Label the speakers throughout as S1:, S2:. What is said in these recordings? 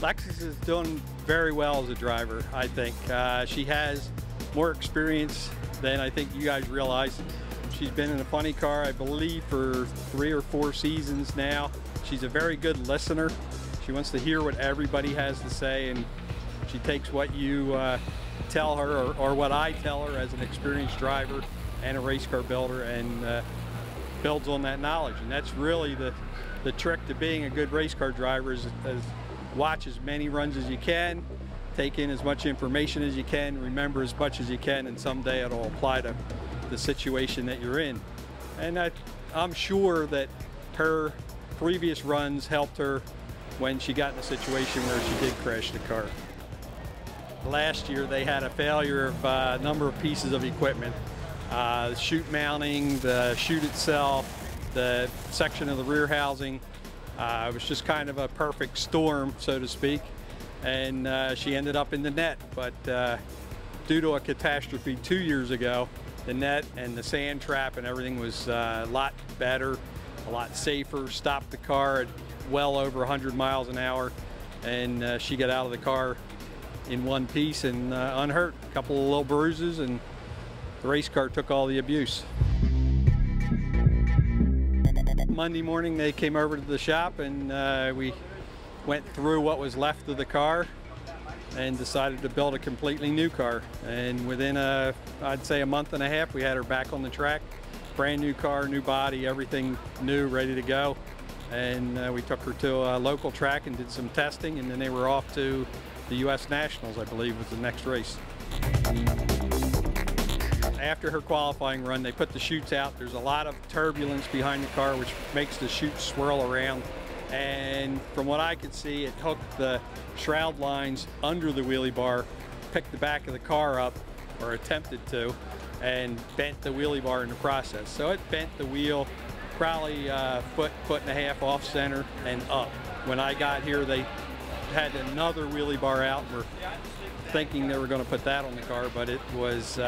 S1: Alexis is doing very well as a driver, I think. She has more experience than I think you guys realize. She's been in a funny car, I believe, for 3 or 4 seasons now. She's a very good listener. She wants to hear what everybody has to say, and she takes what you tell her or what I tell her as an experienced driver and a race car builder, and builds on that knowledge. And that's really the trick to being a good race car driver is watch as many runs as you can, take in as much information as you can, remember as much as you can, and someday it'll apply to the situation that you're in. And I'm sure that her previous runs helped her when she got in a situation where she did crash the car. Last year they had a failure of a number of pieces of equipment. The chute mounting, the chute itself, the section of the rear housing. It was just kind of a perfect storm, so to speak, and she ended up in the net. But due to a catastrophe 2 years ago, the net and the sand trap and everything was a lot better, a lot safer, stopped the car at well over 100 miles an hour, and she got out of the car in one piece and unhurt. A couple of little bruises, and the race car took all the abuse. Monday morning they came over to the shop, and we went through what was left of the car and decided to build a completely new car. And within I'd say a month and a half, we had her back on the track. Brand new car, new body, everything new, ready to go. And we took her to a local track and did some testing, and then they were off to the US Nationals, I believe, was the next race. After her qualifying run, they put the chutes out. There's a lot of turbulence behind the car, which makes the chutes swirl around. And from what I could see, it hooked the shroud lines under the wheelie bar, picked the back of the car up, or attempted to, and bent the wheelie bar in the process. So it bent the wheel probably a foot and a half off center and up. When I got here, they had another wheelie bar out and were thinking they were going to put that on the car, but it was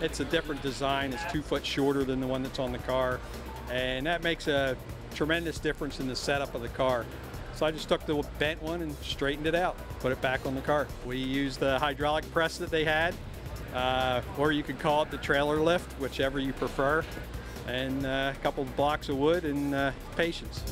S1: it's a different design. It's 2 foot shorter than the one that's on the car, and that makes a tremendous difference in the setup of the car. So I just took the bent one and straightened it out, put it back on the car. We used the hydraulic press that they had, or you could call it the trailer lift, whichever you prefer, and a couple of blocks of wood and patience.